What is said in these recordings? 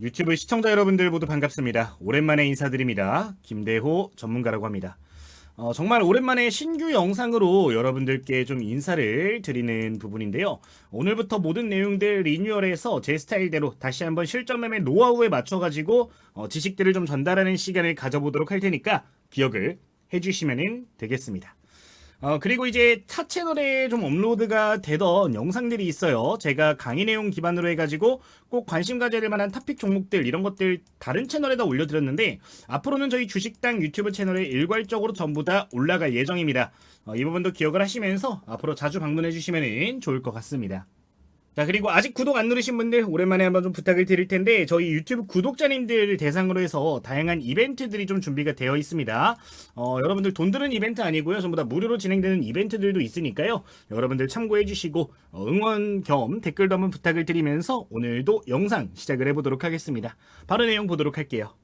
유튜브 시청자 여러분들 모두 반갑습니다. 오랜만에 인사드립니다. 김대호 전문가라고 합니다. 정말 오랜만에 신규 영상으로 여러분들께 좀 인사를 드리는 부분인데요. 오늘부터 모든 내용들 리뉴얼해서 제 스타일대로 다시 한번 실전 매매 노하우에 맞춰가지고 지식들을 좀 전달하는 시간을 가져보도록 할 테니까 기억을 해주시면 되겠습니다. 그리고 이제 타 채널에 좀 업로드가 되던 영상들이 있어요. 제가 강의 내용 기반으로 해가지고 꼭 관심 가져야 될 만한 토픽 종목들 이런 것들 다른 채널에다 올려드렸는데 앞으로는 저희 주식당 유튜브 채널에 일괄적으로 전부 다 올라갈 예정입니다. 이 부분도 기억을 하시면서 앞으로 자주 방문해 주시면 좋을 것 같습니다. 자, 그리고 아직 구독 안 누르신 분들 오랜만에 한번 좀 부탁을 드릴 텐데 저희 유튜브 구독자님들 대상으로 해서 다양한 이벤트들이 좀 준비가 되어 있습니다. 여러분들 돈 드는 이벤트 아니고요. 전부 다 무료로 진행되는 이벤트들도 있으니까요. 여러분들 참고해 주시고 응원 겸 댓글도 한번 부탁을 드리면서 오늘도 영상 시작을 해보도록 하겠습니다. 바로 내용 보도록 할게요.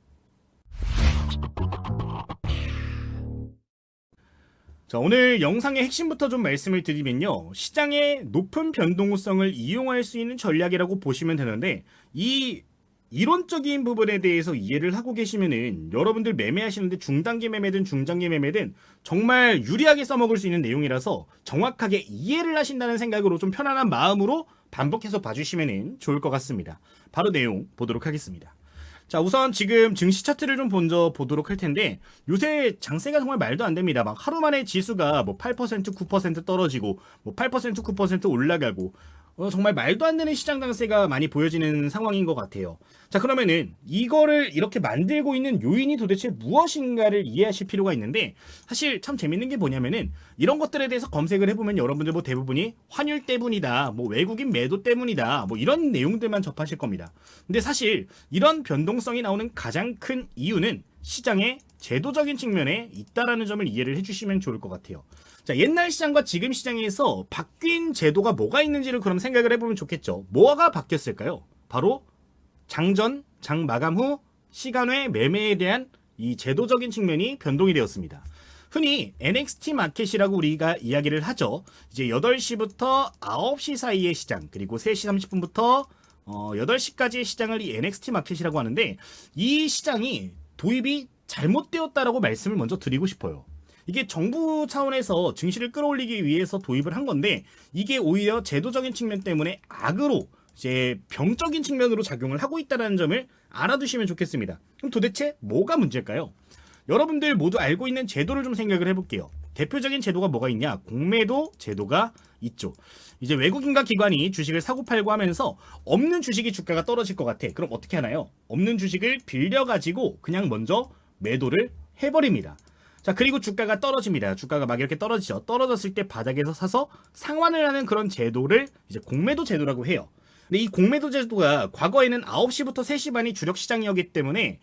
자, 오늘 영상의 핵심부터 좀 말씀을 드리면요. 시장의 높은 변동성을 이용할 수 있는 전략이라고 보시면 되는데 이 이론적인 부분에 대해서 이해를 하고 계시면은 여러분들 매매하시는데 중단기 매매든 중장기 매매든 정말 유리하게 써먹을 수 있는 내용이라서 정확하게 이해를 하신다는 생각으로 좀 편안한 마음으로 반복해서 봐주시면 좋을 것 같습니다. 바로 내용 보도록 하겠습니다. 자, 우선 지금 증시 차트를 좀 먼저 보도록 할 텐데 요새 장세가 정말 말도 안 됩니다. 막 하루 만에 지수가 뭐 8%, 9% 떨어지고 뭐 8%, 9% 올라가고 정말 말도 안 되는 시장 장세가 많이 보여지는 상황인 것 같아요. 자, 그러면은 이거를 이렇게 만들고 있는 요인이 도대체 무엇인가를 이해하실 필요가 있는데 사실 참 재밌는 게 뭐냐면은 이런 것들에 대해서 검색을 해보면 여러분들 뭐 대부분이 환율 때문이다, 뭐 외국인 매도 때문이다, 뭐 이런 내용들만 접하실 겁니다. 근데 사실 이런 변동성이 나오는 가장 큰 이유는 시장의 제도적인 측면에 있다라는 점을 이해를 해주시면 좋을 것 같아요. 자, 옛날 시장과 지금 시장에서 바뀐 제도가 뭐가 있는지를 그럼 생각을 해보면 좋겠죠. 뭐가 바뀌었을까요? 바로 장전, 장 마감 후 시간외 매매에 대한 이 제도적인 측면이 변동이 되었습니다. 흔히 NXT 마켓이라고 우리가 이야기를 하죠. 이제 8시부터 9시 사이의 시장, 그리고 3시 30분부터 8시까지의 시장을 이 NXT 마켓이라고 하는데 이 시장이 도입이 잘못되었다라고 말씀을 먼저 드리고 싶어요. 이게 정부 차원에서 증시를 끌어올리기 위해서 도입을 한 건데 이게 오히려 제도적인 측면 때문에 악으로 이제 병적인 측면으로 작용을 하고 있다는 점을 알아두시면 좋겠습니다. 그럼 도대체 뭐가 문제일까요? 여러분들 모두 알고 있는 제도를 좀 생각을 해볼게요. 대표적인 제도가 뭐가 있냐? 공매도 제도가 있죠. 이제 외국인과 기관이 주식을 사고 팔고 하면서 없는 주식이 주가가 떨어질 것 같아. 그럼 어떻게 하나요? 없는 주식을 빌려가지고 그냥 먼저 매도를 해버립니다. 자, 그리고 주가가 떨어집니다. 주가가 막 이렇게 떨어지죠. 떨어졌을 때 바닥에서 사서 상환을 하는 그런 제도를 이제 공매도 제도라고 해요. 근데 이 공매도 제도가 과거에는 9시부터 3시 반이 주력 시장이었기 때문에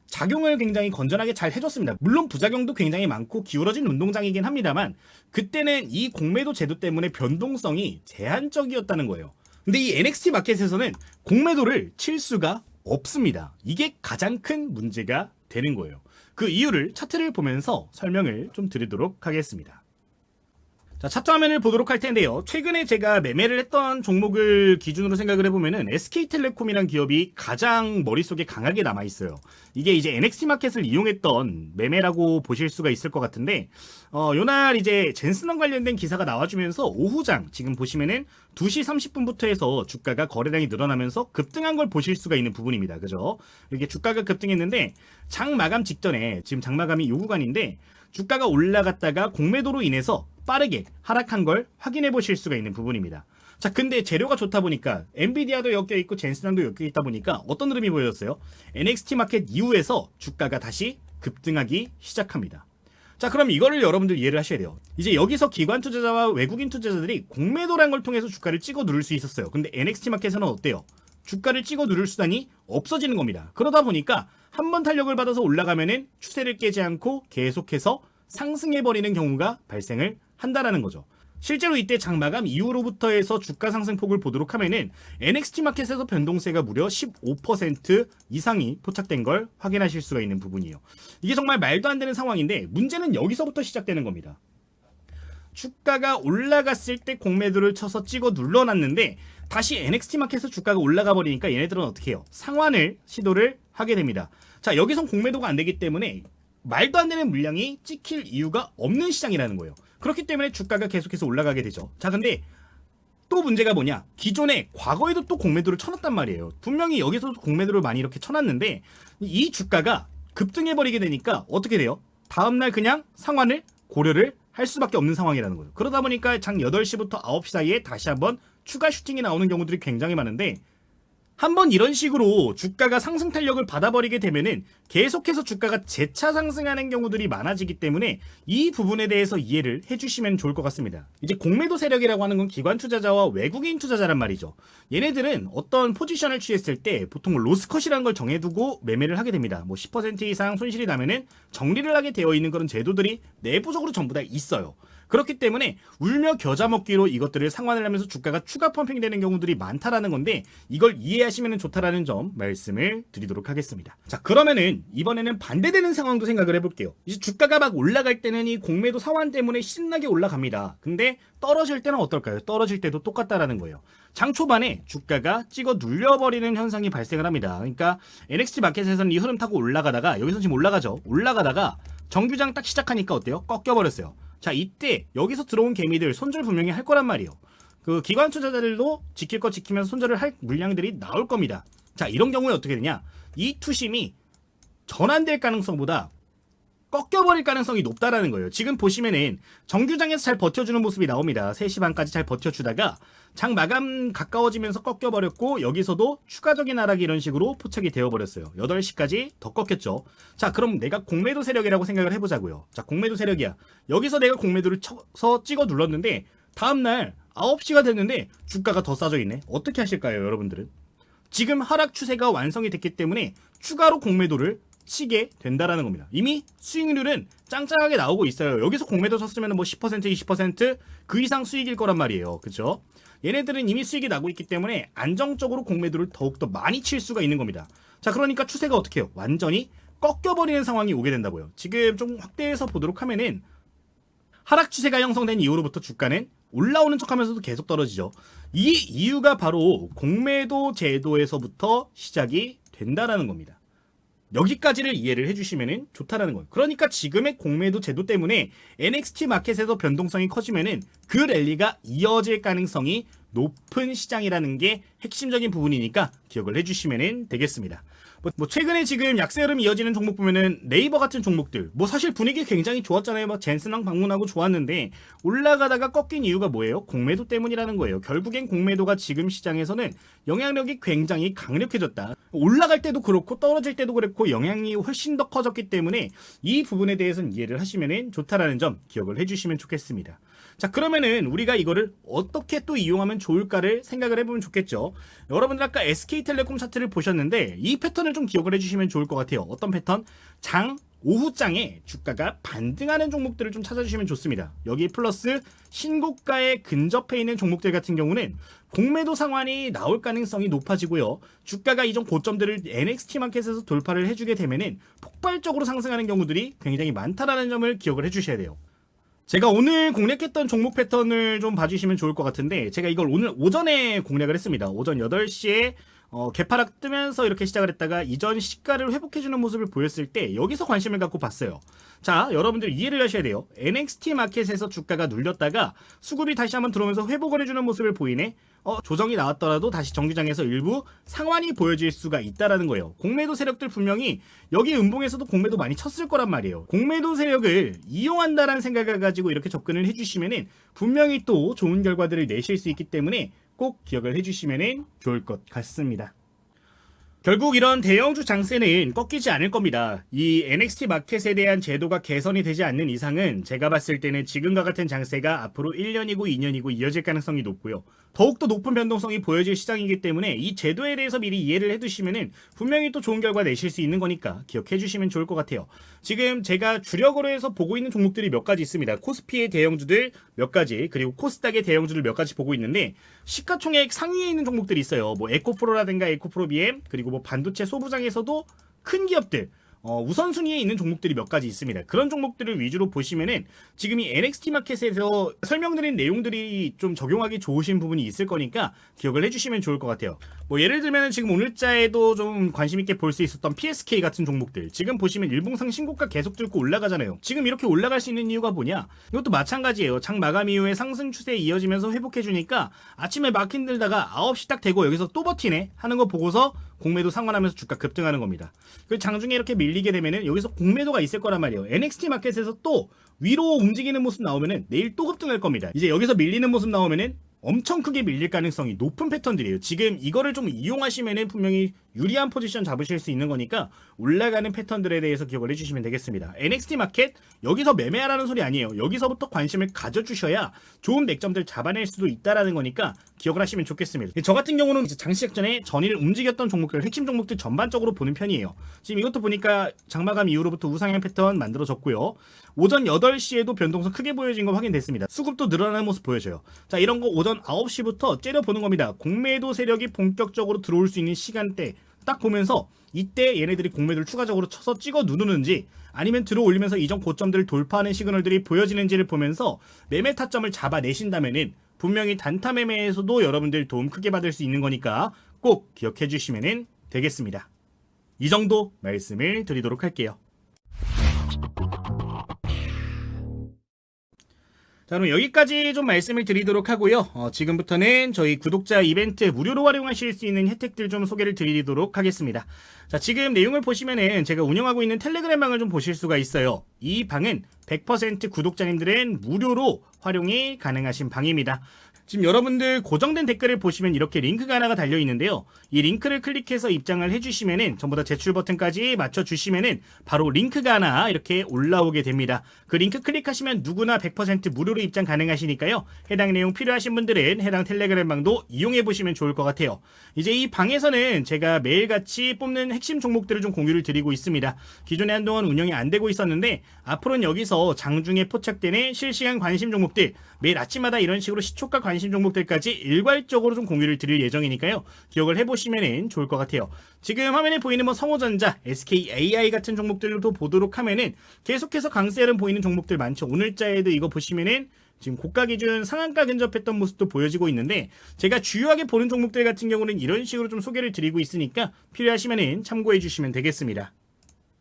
작용을 굉장히 건전하게 잘 해줬습니다. 물론 부작용도 굉장히 많고 기울어진 운동장이긴 합니다만 그때는 이 공매도 제도 때문에 변동성이 제한적이었다는 거예요. 근데 이 NXT 마켓에서는 공매도를 칠 수가 없습니다. 이게 가장 큰 문제가 되는 거예요. 그 이유를 차트를 보면서 설명을 좀 드리도록 하겠습니다. 자, 차트 화면을 보도록 할 텐데요. 최근에 제가 매매를 했던 종목을 기준으로 생각을 해보면은 SK텔레콤이란 기업이 가장 머릿속에 강하게 남아있어요. 이게 이제 NXT 마켓을 이용했던 매매라고 보실 수가 있을 것 같은데, 요날 이제 젠슨원 관련된 기사가 나와주면서 오후장, 지금 보시면은 2시 30분부터 해서 주가가 거래량이 늘어나면서 급등한 걸 보실 수가 있는 부분입니다. 그죠? 이게 주가가 급등했는데, 장 마감 직전에, 지금 장 마감이 요 구간인데, 주가가 올라갔다가 공매도로 인해서 빠르게 하락한 걸 확인해 보실 수가 있는 부분입니다. 자, 근데 재료가 좋다 보니까 엔비디아도 엮여 있고 젠슨왕도 엮여 있다 보니까 어떤 흐름이 보여졌어요? NXT 마켓 이후에서 주가가 다시 급등하기 시작합니다. 자, 그럼 이거를 여러분들 이해를 하셔야 돼요. 이제 여기서 기관 투자자와 외국인 투자자들이 공매도란 걸 통해서 주가를 찍어 누를 수 있었어요. 근데 NXT 마켓에서는 어때요? 주가를 찍어 누를 수단이 없어지는 겁니다. 그러다 보니까 한번 탄력을 받아서 올라가면은 추세를 깨지 않고 계속해서 상승해버리는 경우가 발생을 한다라는 거죠. 실제로 이때 장마감 이후로부터 해서 주가 상승폭을 보도록 하면은 NXT 마켓에서 변동세가 무려 15% 이상이 포착된 걸 확인하실 수가 있는 부분이에요. 이게 정말 말도 안 되는 상황인데 문제는 여기서부터 시작되는 겁니다. 주가가 올라갔을 때 공매도를 쳐서 찍어 눌러놨는데 다시 NXT 마켓에서 주가가 올라가 버리니까 얘네들은 어떻게 해요? 상환을 시도를 하게 됩니다. 자, 여기선 공매도가 안 되기 때문에 말도 안 되는 물량이 찍힐 이유가 없는 시장이라는 거예요. 그렇기 때문에 주가가 계속해서 올라가게 되죠. 자, 근데 또 문제가 뭐냐? 기존에 과거에도 또 공매도를 쳐놨단 말이에요. 분명히 여기서도 공매도를 많이 이렇게 쳐놨는데 이 주가가 급등해버리게 되니까 어떻게 돼요? 다음날 그냥 상환을 고려를 할 수밖에 없는 상황이라는 거예요. 그러다 보니까 장 8시부터 9시 사이에 다시 한번 추가 슈팅이 나오는 경우들이 굉장히 많은데 한번 이런 식으로 주가가 상승 탄력을 받아버리게 되면은 계속해서 주가가 재차 상승하는 경우들이 많아지기 때문에 이 부분에 대해서 이해를 해주시면 좋을 것 같습니다. 이제 공매도 세력이라고 하는 건 기관 투자자와 외국인 투자자란 말이죠. 얘네들은 어떤 포지션을 취했을 때 보통 로스컷이라는 걸 정해두고 매매를 하게 됩니다. 뭐 10% 이상 손실이 나면은 정리를 하게 되어 있는 그런 제도들이 내부적으로 전부 다 있어요. 그렇기 때문에 울며 겨자 먹기로 이것들을 상환을 하면서 주가가 추가 펌핑되는 경우들이 많다라는 건데 이걸 이해하시면 좋다라는 점 말씀을 드리도록 하겠습니다. 자, 그러면은 이번에는 반대되는 상황도 생각을 해볼게요. 이제 주가가 막 올라갈 때는 이 공매도 상환 때문에 신나게 올라갑니다. 근데 떨어질 때는 어떨까요? 떨어질 때도 똑같다라는 거예요. 장 초반에 주가가 찍어 눌려버리는 현상이 발생을 합니다. 그러니까 NXT 마켓에서는 이 흐름 타고 올라가다가 여기서 지금 올라가죠. 올라가다가 정규장 딱 시작하니까 어때요? 꺾여버렸어요. 자, 이때 여기서 들어온 개미들 손절 분명히 할 거란 말이에요. 그 기관 투자자들도 지킬 거 지키면서 손절을 할 물량들이 나올 겁니다. 자, 이런 경우에 어떻게 되냐? 이 투심이 전환될 가능성보다 꺾여버릴 가능성이 높다라는 거예요. 지금 보시면은 정규장에서 잘 버텨주는 모습이 나옵니다. 3시 반까지 잘 버텨주다가 장 마감 가까워지면서 꺾여버렸고 여기서도 추가적인 하락이 이런 식으로 포착이 되어버렸어요. 8시까지 더 꺾였죠. 자, 그럼 내가 공매도 세력이라고 생각을 해보자고요. 자, 공매도 세력이야. 여기서 내가 공매도를 쳐서 찍어 눌렀는데 다음날 9시가 됐는데 주가가 더 싸져 있네. 어떻게 하실까요, 여러분들은? 지금 하락 추세가 완성이 됐기 때문에 추가로 공매도를 치게 된다라는 겁니다. 이미 수익률은 짱짱하게 나오고 있어요. 여기서 공매도 쳤으면 뭐 10%, 20%그 이상 수익일 거란 말이에요. 그죠? 얘네들은 이미 수익이 나고 있기 때문에 안정적으로 공매도를 더욱더 많이 칠 수가 있는 겁니다. 자, 그러니까 추세가 어떻게 해요? 완전히 꺾여버리는 상황이 오게 된다고요. 지금 좀 확대해서 보도록 하면은 하락 추세가 형성된 이후로부터 주가는 올라오는 척하면서도 계속 떨어지죠. 이 이유가 바로 공매도 제도에서부터 시작이 된다라는 겁니다. 여기까지를 이해를 해주시면 좋다라는 거예요. 그러니까 지금의 공매도 제도 때문에 NXT 마켓에서 변동성이 커지면은 그 랠리가 이어질 가능성이 높은 시장이라는 게 핵심적인 부분이니까 기억을 해주시면 되겠습니다. 뭐 최근에 지금 약세 흐름이 이어지는 종목 보면은 네이버 같은 종목들 뭐 사실 분위기 굉장히 좋았잖아요. 막 젠슨왕 방문하고 좋았는데 올라가다가 꺾인 이유가 뭐예요? 공매도 때문이라는 거예요. 결국엔 공매도가 지금 시장에서는 영향력이 굉장히 강력해졌다. 올라갈 때도 그렇고 떨어질 때도 그렇고 영향이 훨씬 더 커졌기 때문에 이 부분에 대해서는 이해를 하시면 좋다라는 점 기억을 해주시면 좋겠습니다. 자, 그러면은 우리가 이거를 어떻게 또 이용하면 좋을까를 생각을 해보면 좋겠죠. 여러분들 아까 SK텔레콤 차트를 보셨는데 이 패턴을 좀 기억을 해주시면 좋을 것 같아요. 어떤 패턴? 장 오후장에 주가가 반등하는 종목들을 좀 찾아주시면 좋습니다. 여기 플러스 신고가에 근접해 있는 종목들 같은 경우는 공매도 상환이 나올 가능성이 높아지고요. 주가가 이전 고점들을 NXT 마켓에서 돌파를 해주게 되면은 폭발적으로 상승하는 경우들이 굉장히 많다라는 점을 기억을 해주셔야 돼요. 제가 오늘 공략했던 종목 패턴을 좀 봐주시면 좋을 것 같은데 제가 이걸 오늘 오전에 공략을 했습니다. 오전 8시에 개파락 뜨면서 이렇게 시작을 했다가 이전 시가를 회복해주는 모습을 보였을 때 여기서 관심을 갖고 봤어요. 자, 여러분들 이해를 하셔야 돼요. NXT 마켓에서 주가가 눌렸다가 수급이 다시 한번 들어오면서 회복을 해주는 모습을 보이네. 조정이 나왔더라도 다시 정규장에서 일부 상환이 보여질 수가 있다라는 거예요. 공매도 세력들 분명히 여기 음봉에서도 공매도 많이 쳤을 거란 말이에요. 공매도 세력을 이용한다라는 생각을 가지고 이렇게 접근을 해주시면은 분명히 또 좋은 결과들을 내실 수 있기 때문에 꼭 기억을 해주시면 좋을 것 같습니다. 결국 이런 대형주 장세는 꺾이지 않을 겁니다. 이 NXT 마켓에 대한 제도가 개선이 되지 않는 이상은 제가 봤을 때는 지금과 같은 장세가 앞으로 1년이고 2년이고 이어질 가능성이 높고요. 더욱더 높은 변동성이 보여질 시장이기 때문에 이 제도에 대해서 미리 이해를 해두시면 분명히 또 좋은 결과 내실 수 있는 거니까 기억해 주시면 좋을 것 같아요. 지금 제가 주력으로 해서 보고 있는 종목들이 몇 가지 있습니다. 코스피의 대형주들 몇 가지, 그리고 코스닥의 대형주들 몇 가지 보고 있는데 시가총액 상위에 있는 종목들이 있어요. 뭐 에코프로라든가 에코프로 BM, 그리고 뭐 반도체 소부장에서도 큰 기업들, 우선순위에 있는 종목들이 몇 가지 있습니다. 그런 종목들을 위주로 보시면은 지금 이 NXT 마켓에서 설명드린 내용들이 좀 적용하기 좋으신 부분이 있을 거니까 기억을 해주시면 좋을 것 같아요. 뭐 예를 들면 지금 오늘자에도 좀 관심 있게 볼 수 있었던 PSK 같은 종목들, 지금 보시면 일봉상 신고가 계속 뚫고 올라가잖아요. 지금 이렇게 올라갈 수 있는 이유가 뭐냐? 이것도 마찬가지예요. 장 마감 이후에 상승 추세에 이어지면서 회복해주니까 아침에 막 힘들다가 9시 딱 되고 여기서 또 버티네 하는 거 보고서 공매도 상환하면서 주가 급등하는 겁니다. 그 장중에 이렇게 밀리게 되면은 여기서 공매도가 있을 거란 말이에요. NXT 마켓에서 또 위로 움직이는 모습 나오면은 내일 또 급등할 겁니다. 이제 여기서 밀리는 모습 나오면은 엄청 크게 밀릴 가능성이 높은 패턴들이에요. 지금 이거를 좀 이용하시면은 분명히 유리한 포지션 잡으실 수 있는 거니까 올라가는 패턴들에 대해서 기억을 해주시면 되겠습니다. NXT 마켓 여기서 매매하라는 소리 아니에요. 여기서부터 관심을 가져주셔야 좋은 맥점들 잡아낼 수도 있다라는 거니까 기억을 하시면 좋겠습니다. 저 같은 경우는 장시작 전에 전일 움직였던 종목들, 핵심 종목들 전반적으로 보는 편이에요. 지금 이것도 보니까 장마감 이후로부터 우상향 패턴 만들어졌고요. 오전 8시에도 변동성 크게 보여진 거 확인됐습니다. 수급도 늘어나는 모습 보여져요. 자, 이런 거 오전 9시부터 째려보는 겁니다. 공매도 세력이 본격적으로 들어올 수 있는 시간대 딱 보면서 이때 얘네들이 공매도를 추가적으로 쳐서 찍어 누르는지 아니면 들어올리면서 이전 고점들을 돌파하는 시그널들이 보여지는지를 보면서 매매 타점을 잡아내신다면은 분명히 단타 매매에서도 여러분들 도움 크게 받을 수 있는 거니까 꼭 기억해 주시면 되겠습니다. 이 정도 말씀을 드리도록 할게요. 자, 그럼 여기까지 좀 말씀을 드리도록 하고요. 지금부터는 저희 구독자 이벤트 무료로 활용하실 수 있는 혜택들 좀 소개를 드리도록 하겠습니다. 자, 지금 내용을 보시면은 제가 운영하고 있는 텔레그램 방을 좀 보실 수가 있어요. 이 방은 100% 구독자님들은 무료로 활용이 가능하신 방입니다. 지금 여러분들 고정된 댓글을 보시면 이렇게 링크가 하나가 달려 있는데요. 이 링크를 클릭해서 입장을 해주시면은 전부 다 제출 버튼까지 맞춰주시면은 바로 링크가 하나 이렇게 올라오게 됩니다. 그 링크 클릭하시면 누구나 100% 무료로 입장 가능하시니까요. 해당 내용 필요하신 분들은 해당 텔레그램 방도 이용해 보시면 좋을 것 같아요. 이제 이 방에서는 제가 매일같이 뽑는 핵심 종목들을 좀 공유를 드리고 있습니다. 기존에 한동안 운영이 안 되고 있었는데 앞으로는 여기서 장중에 포착되는 실시간 관심 종목들, 매일 아침마다 이런 식으로 시초가 관심 종목들까지 일괄적으로 좀 공유를 드릴 예정이니까요. 기억을 해보시면 좋을 것 같아요. 지금 화면에 보이는 뭐 성호전자, SKAI 같은 종목들도 보도록 하면은 계속해서 강세를 보이는 종목들 많죠. 오늘자에도 이거 보시면은 지금 고가 기준 상한가 근접했던 모습도 보여지고 있는데 제가 주요하게 보는 종목들 같은 경우는 이런 식으로 좀 소개를 드리고 있으니까 필요하시면은 참고해 주시면 되겠습니다.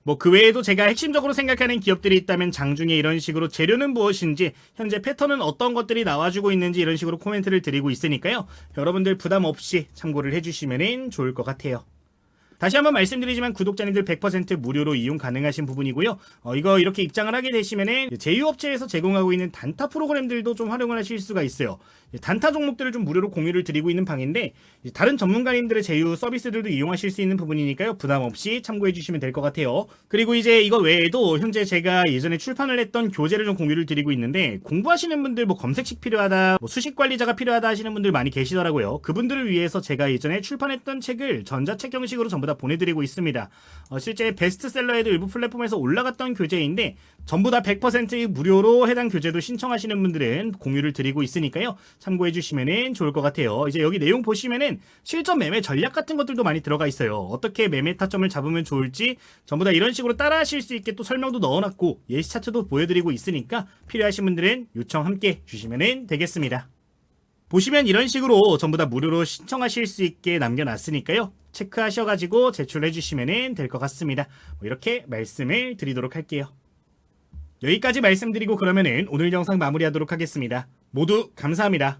뭐 그 외에도 제가 핵심적으로 생각하는 기업들이 있다면 장중에 이런 식으로 재료는 무엇인지 현재 패턴은 어떤 것들이 나와주고 있는지 이런 식으로 코멘트를 드리고 있으니까요. 여러분들 부담 없이 참고를 해주시면 좋을 것 같아요. 다시 한번 말씀드리지만 구독자님들 100% 무료로 이용 가능하신 부분이고요. 이거 이렇게 입장을 하게 되시면은 제휴업체에서 제공하고 있는 단타 프로그램들도 좀 활용을 하실 수가 있어요. 단타 종목들을 좀 무료로 공유를 드리고 있는 방인데 다른 전문가님들의 제휴 서비스들도 이용하실 수 있는 부분이니까요. 부담 없이 참고해 주시면 될 것 같아요. 그리고 이제 이거 외에도 현재 제가 예전에 출판을 했던 교재를 좀 공유를 드리고 있는데 공부하시는 분들 뭐 검색식 필요하다, 뭐 수식 관리자가 필요하다 하시는 분들 많이 계시더라고요. 그분들을 위해서 제가 예전에 출판했던 책을 전자책 형식으로 전부 다 보내드리고 있습니다. 실제 베스트셀러에도 일부 플랫폼에서 올라갔던 교재인데 전부 다 100% 무료로 해당 교재도 신청하시는 분들은 공유를 드리고 있으니까요. 참고해 주시면 좋을 것 같아요. 이제 여기 내용 보시면은 실전 매매 전략 같은 것들도 많이 들어가 있어요. 어떻게 매매 타점을 잡으면 좋을지 전부 다 이런 식으로 따라 하실 수 있게 또 설명도 넣어놨고 예시 차트도 보여드리고 있으니까 필요하신 분들은 요청 함께 주시면 되겠습니다. 보시면 이런 식으로 전부 다 무료로 신청하실 수 있게 남겨놨으니까요. 체크하셔가지고 제출해 주시면 될 것 같습니다. 이렇게 말씀을 드리도록 할게요. 여기까지 말씀드리고 그러면은 오늘 영상 마무리하도록 하겠습니다. 모두 감사합니다.